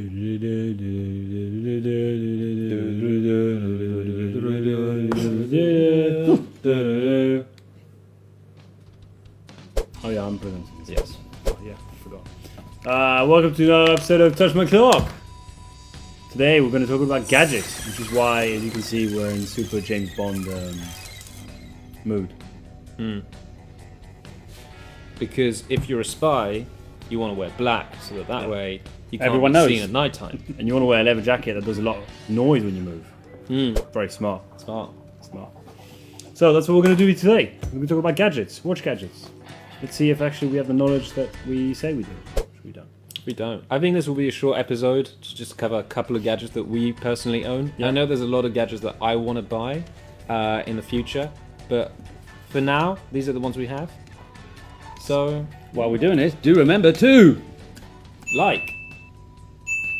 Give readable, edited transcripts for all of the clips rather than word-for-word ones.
Oh yeah, I'm brilliant. Yes. Oh, yeah, I forgot. Welcome to another episode of Touch My Clock. Today we're going to talk about gadgets, which is why, as you can see, we're in super James Bond mood. Because if you're a spy, you want to wear black, so that way you can't Everyone be knows. seen at night time. And you want to wear a leather jacket that does a lot of noise when you move. Very smart. Smart. So that's what we're going to do today. We're going to talk about gadgets, watch gadgets. Let's see if actually we have the knowledge that we say we do. Which we don't. We don't. I think this will be a short episode to just cover a couple of gadgets that we personally own. Yeah. I know there's a lot of gadgets that I want to buy in the future, but for now, these are the ones we have. So, while we're doing this, do remember to like,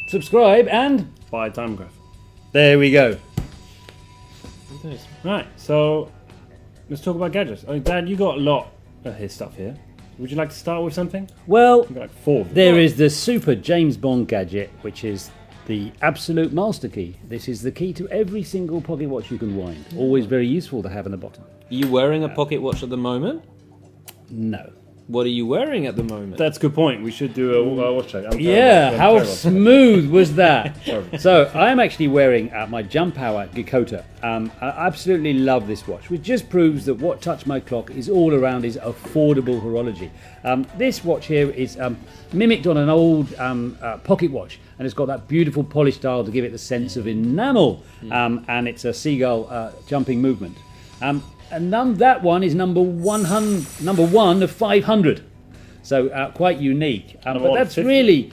subscribe and Buy Timegrapher. there we go. Right, so let's talk about gadgets. Oh, Dad, you got a lot of his stuff here. Would you like to start with something? Well, You've got like 4 of them. there is the super James Bond gadget, which is the absolute master key. This is the key to every single pocket watch you can wind. Always very useful to have in the bottom. are you wearing a pocket watch at the moment? No. What are you wearing at the moment? That's a good point. We should do a watch check. Yeah, how smooth was that? Sorry. So I'm actually wearing my Jump Hour Gikota. I absolutely love this watch, which just proves that what TouchMyClock is all around is affordable horology. This watch here is mimicked on an old pocket watch, and it's got that beautiful polished dial to give it the sense of enamel, and it's a seagull jumping movement. And that one is number one of 500, so quite unique. But that's really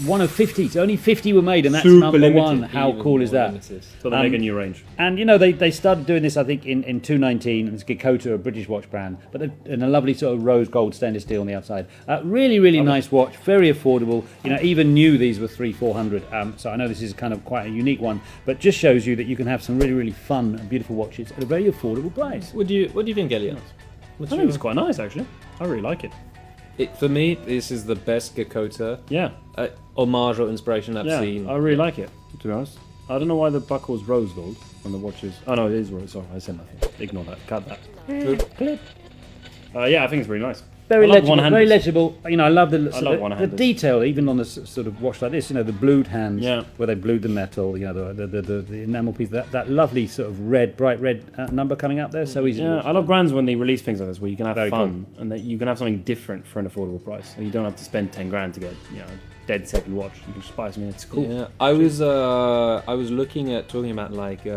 one of 50. So only 50 were made, and that's Super number limited. one. How Even cool is more that? limited. So they make a new range. And you know they started doing this I think in 2019. It's Gikota, a British watch brand, but in a lovely sort of rose gold stainless steel on the outside. Really nice watch, very affordable. You know, even new these were 300-400. So I know this is kind of quite a unique one, but just shows you that you can have some really fun and beautiful watches at a very affordable price. What do you think, Eliot? I think it's quite nice, actually. I really like it. For me, this is the best Gikota Yeah. homage or inspiration I've Yeah, seen. I really like it, to be honest. I don't know why the buckle's rose gold on the watches. Oh no, it is rose. Sorry, I said nothing. Ignore that. Cut that. Clip. Yeah, I think it's really nice. Very I love legible, one-handers. very legible. You know, I love the one-handers. detail, even on a sort of watch like this. You know, the blued hands, Yeah. where they blued the metal. You know, the enamel piece. That lovely sort of bright red number coming up there. So easy. to Yeah, watch. I love brands when they release things like this where you can have Very fun and that you can have something different for an affordable price. And you don't have to spend 10 grand to get, dead heavy watch. You can just buy something that's cool. Yeah, I was looking at talking about like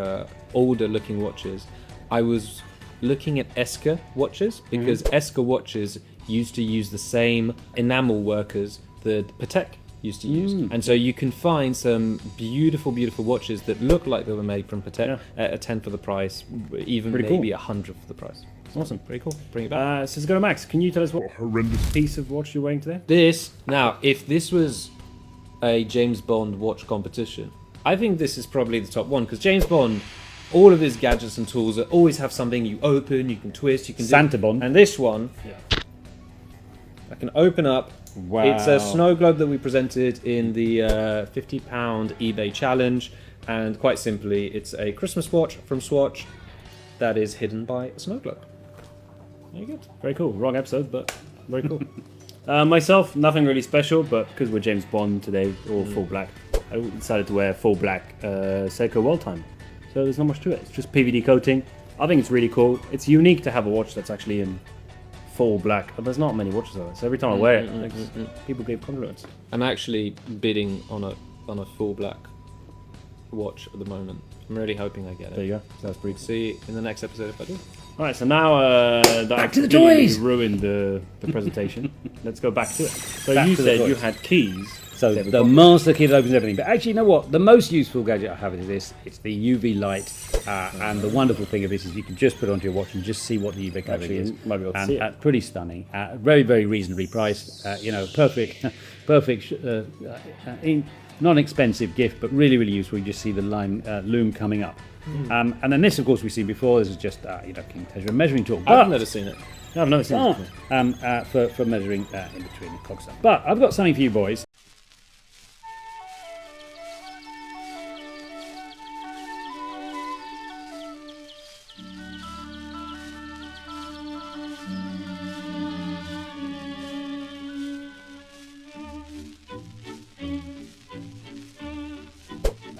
older looking watches. I was looking at Esker watches because Esker watches used to use the same enamel workers that Patek used to use, and so you can find some beautiful watches that look like they were made from Patek at a 10 for the price, even Pretty maybe cool. 100 for the price. Awesome. Pretty cool. Bring it back. So let's go to Max. Can you tell us what horrendous piece of watch you're wearing today? If this was a James Bond watch competition, I think this is probably the top one because James Bond, all of his gadgets and tools always have something you open, you can twist, you can Santa Bond. And this one, I can open up. Wow. It's a snow globe that we presented in the £50 eBay challenge, and quite simply, it's a Christmas watch from Swatch that is hidden by a snow globe. Very good. Very cool. Wrong episode, but very cool. Myself, nothing really special, but because we're James Bond today, all full black, I decided to wear full black Seiko World Time. So there's not much to it. It's just PVD coating. I think it's really cool. It's unique to have a watch that's actually in full black. There's not many watches like that. So every time I wear it, people give compliments. I'm actually bidding on a full black watch at the moment. I'm really hoping I get it. There you go. So that's pretty cool. See in the next episode if I do. All right, so now that I to the completely toys! ruined the presentation, let's go back to it. So Back you to the said you toys. had keys. So There we the go. master key that opens everything. But actually, you know what? The most useful gadget I have is this. It's the UV light. And the wonderful thing of this is you can just put it onto your watch and just see what the UV coverage Actually, is. you might be able to And see it. pretty stunning. Very, very reasonably priced. Perfect, non-expensive gift, but really, really useful. You just see the loom coming up. And then this, of course, we've seen before. This is just King Tetra measuring tool. I've never seen it. No, I've never seen it before. For measuring in between the cog stuff. But I've got something for you boys.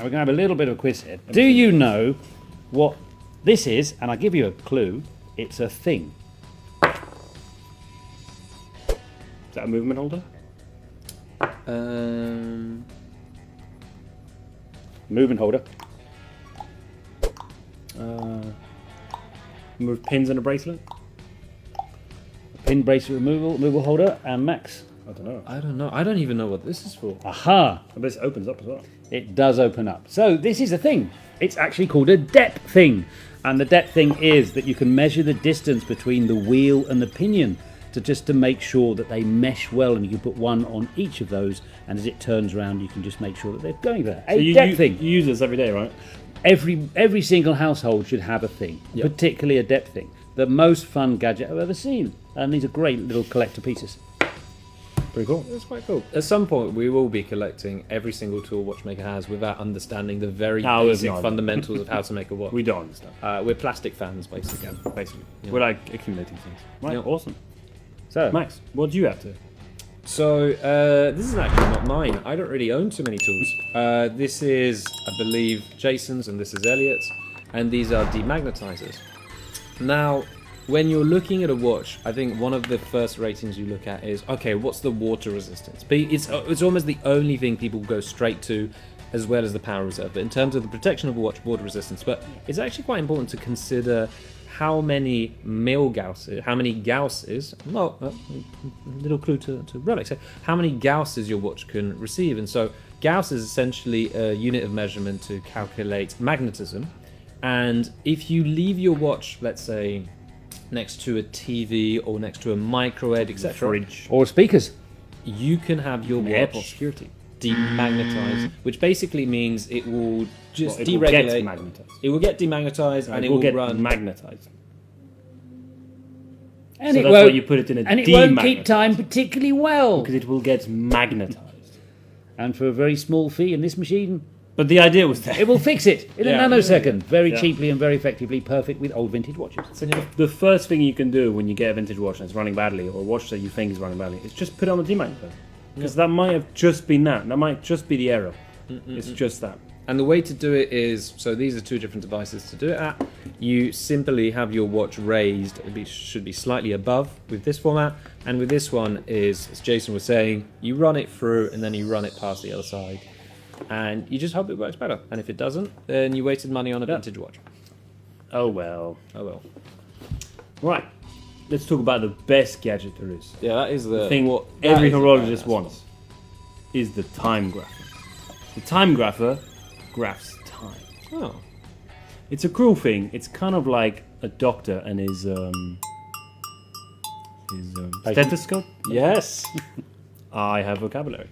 and we're going to have a little bit of a quiz here. Do you know what this is? And I'll give you a clue. It's a thing. Is that a movement holder? Movement holder. Move pins in a bracelet? Pin bracelet removal holder, and Max. I don't know. I don't know. I don't even know what this is for. Aha! I bet it opens up as well. It does open up. So this is a thing. It's actually called a depth thing. And the depth thing is that you can measure the distance between the wheel and the pinion to make sure that they mesh well, and you can put one on each of those, and as it turns around you can just make sure that they're going there. A depth thing. You use this every day, right? Every single household should have a thing, particularly a depth thing. The most fun gadget I've ever seen. And these are great little collector pieces. Pretty cool. That's quite cool. At some point, we will be collecting every single tool Watchmaker has without understanding the very basic fundamentals of how to make a watch. We don't understand. We're plastic fans, basically. Basically. Yeah. We're like accumulating things. Right, Yeah. awesome. So, Max, what do you have to? So, this is actually not mine. I don't really own too many tools. This is, I believe, Jason's, and this is Eliot's. And these are demagnetizers. Now, when you're looking at a watch, I think one of the first ratings you look at is, okay, what's the water resistance? But it's almost the only thing people go straight to, as well as the power reserve. But in terms of the protection of a watch, water resistance. But it's actually quite important to consider how many Gausses, well, a little clue to Rolex, so how many Gausses your watch can receive. And so Gauss is essentially a unit of measurement to calculate magnetism. And if you leave your watch, let's say, next to a TV or next to a microwave, etc., Fridge. or speakers. you can have your Airport watch security. demagnetized, which basically means it will just Well, it will get deregulate. magnetized. It will get demagnetized and it will will get run. magnetized. And So it that's won't, why you put it in a and it won't keep demagnetized. time particularly well. Because it will get magnetized. And for a very small fee in this machine, But the idea was there. it will fix it in a Yeah. nanosecond. Very Yeah. cheaply and very effectively, perfect with old vintage watches. The first thing you can do when you get a vintage watch and it's running badly, or a watch that you think is running badly, is just put it on the demagnetizer. Because that might have just been that. That might just be the error. It's just that. And the way to do it is, so these are two different devices to do it at. You simply have your watch raised, should be slightly above with this format, and with this one is, as Jason was saying, you run it through and then you run it past the other side. And you just hope it works better. And if it doesn't, then you wasted money on a vintage watch. Oh well. Oh well. Right. Let's talk about the best gadget there is. Yeah, that is the thing that every is the horologist badass wants is the Timegrapher. The Timegrapher graphs time. one. Oh. It's a cruel thing. It's kind of like a doctor and his stethoscope. Yes. I have vocabulary.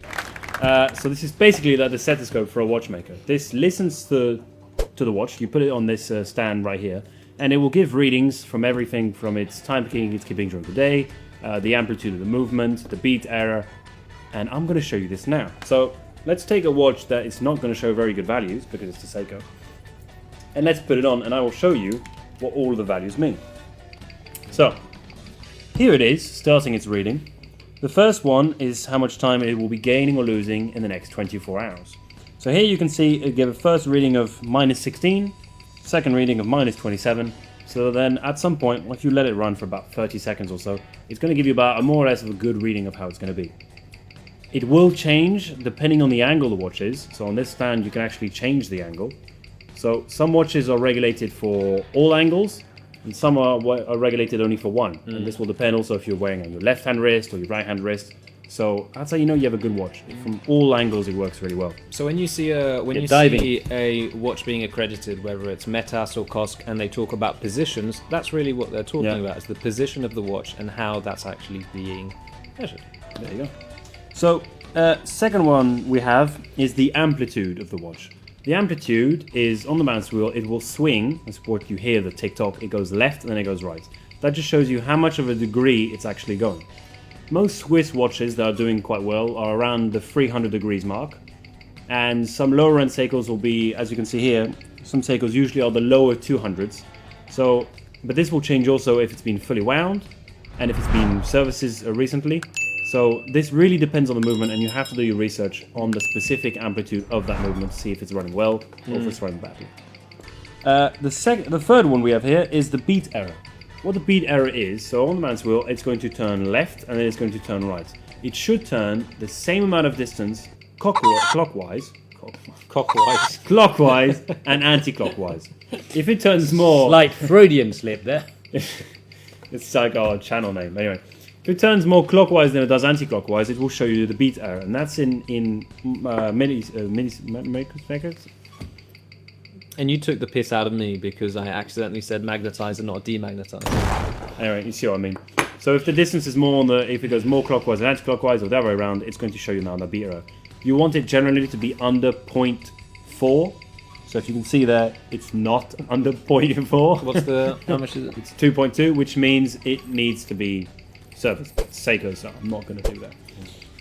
So this is basically like the stethoscope for a watchmaker. This listens to the watch. You put it on this stand right here, and it will give readings from everything from its timekeeping it's keeping during the day, the amplitude of the movement, the beat error, and I'm going to show you this now. So let's take a watch that is not going to show very good values because it's a Seiko, and let's put it on, and I will show you what all of the values mean. So here it is, starting its reading. The first one is how much time it will be gaining or losing in the next 24 hours. So here you can see it gave a first reading of -16, second reading of -27. So then at some point, if you let it run for about 30 seconds or so, it's going to give you about a more or less of a good reading of how it's going to be. It will change depending on the angle the watch is. So on this stand you can actually change the angle. So some watches are regulated for all angles, and some are regulated only for one. And this will depend also if you're wearing on your left-hand wrist or your right-hand wrist. So that's how you know you have a good watch. From all angles, it works really well. So when you see a watch being accredited, whether it's Metas or COSC, and they talk about positions, that's really what they're talking about, is the position of the watch and how that's actually being measured. There you go. So second one we have is the amplitude of the watch. The amplitude is on the balance wheel. It will swing. That's what you hear, the tick-tock. It goes left and then it goes right. That just shows you how much of a degree it's actually going. Most Swiss watches that are doing quite well are around the 300 degrees mark. And some lower end Seikos will be, as you can see here, some Seikos usually are the lower 200s. So, but this will change also if it's been fully wound and if it's been services recently. So this really depends on the movement, and you have to do your research on the specific amplitude of that movement to see if it's running well or if it's running badly. The third one we have here is the beat error. What the beat error is, so on the man's wheel, it's going to turn left and then it's going to turn right. It should turn the same amount of distance clockwise and anti-clockwise. If it turns more... Slight Freudian slip there. It's like our channel name. Anyway, if it turns more clockwise than it does anti-clockwise, it will show you the beat error. And that's in Micrometer. And you took the piss out of me because I accidentally said magnetizer, not demagnetizer. Anyway, you see what I mean. So if the distance is more if it goes more clockwise than anti-clockwise or the other way around, it's going to show you now the beat error. You want it generally to be under 0.4. So if you can see there, it's not under 0.4. What's the... How much is it? It's 2.2, which means it needs to be serviced. Seiko, so I'm not going to do that.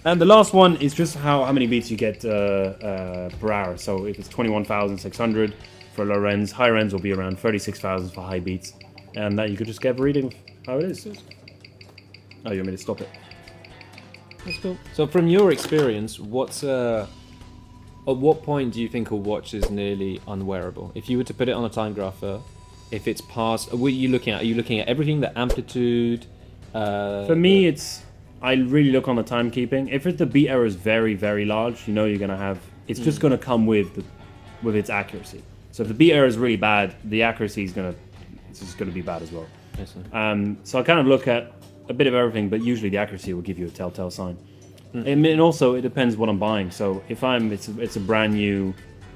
And the last one is just how many beats you get per hour. So if it's 21,600 for low ends, higher ends will be around 36,000 for high beats. And that you could just get a reading of how it is. Oh, you want me to stop it? That's cool. So from your experience, at what point do you think a watch is nearly unwearable? If you were to put it on a Timegrapher, if it's past, what are you looking at? Are you looking at everything, the amplitude? For me, I really look on the timekeeping. If the beat error is very, very large, you know you're going to have... It's just going to come with its accuracy. So if the beat error is really bad, the accuracy is just going to be bad as well. So I kind of look at a bit of everything, but usually the accuracy will give you a telltale sign. And also it depends what I'm buying. So if it's a brand new,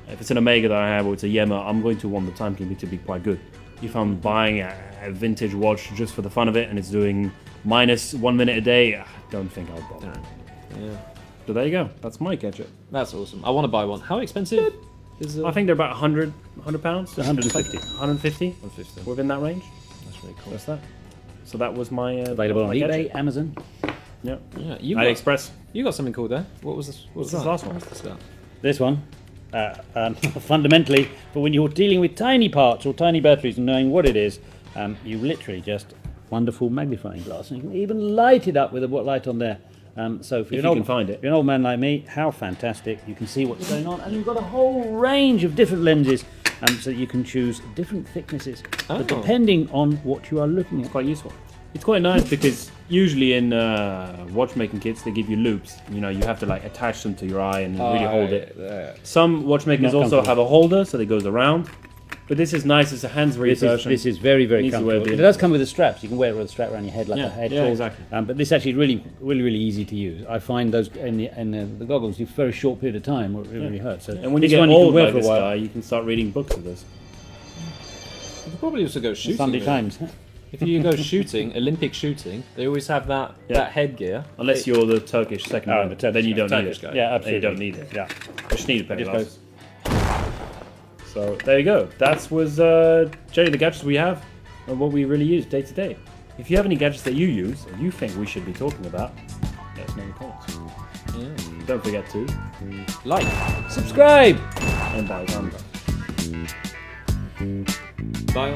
if it's an Omega that I have or it's a Yema, I'm going to want the timekeeping to be quite good. If I'm buying a vintage watch just for the fun of it and it's doing minus 1 minute a day, I don't think I'll bother. Yeah. So there you go. That's my gadget. That's awesome. I want to buy one. How expensive is it? I think they're about 100 pounds. 150. 150. 150. Within that range. That's really cool. That's that. So that was my Available on my eBay, gadget. Amazon. Yeah. You AliExpress. You got something cool there. What was this? What was This that? last one. What's this? This one, fundamentally, but when you're dealing with tiny parts or tiny batteries and knowing what it is, you literally just wonderful magnifying glass, and you can even light it up with a light on there. So if you can find it. if you're an old man like me, how fantastic! You can see what's going on, and you've got a whole range of different lenses, so you can choose different thicknesses, but depending on what you are looking at. Quite useful. It's quite nice because usually in watchmaking kits they give you loops. You know, you have to like attach them to your eye and really hold it. Some watchmakers Not also have a holder so that it goes around. But this is nice. It's a hands-free version. This is very, very Easy way of comfortable. It doing does come with the straps. You can wear it with a strap around your head like a head. Yeah, exactly. But this actually is really, really, really easy to use. I find those in the goggles, you for a short period of time, it really hurts. So And when you this get one old can wear like for a this while. guy, you can start reading books with this. You could probably also go shooting. Sunday with it. Times. If you go shooting, Olympic shooting, they always have that headgear. Unless you're the Turkish second row, the Turkish then you don't need Turkish it. guy. Yeah, Then you absolutely. don't need it. Yeah. You just need a pair of Just glasses. So there you go. That was generally the gadgets we have and what we really use day to day. If you have any gadgets that you use or you think we should be talking about, let us know in the comments. Yeah. Don't forget to Like. Subscribe! and buy Timegrapher. Bye.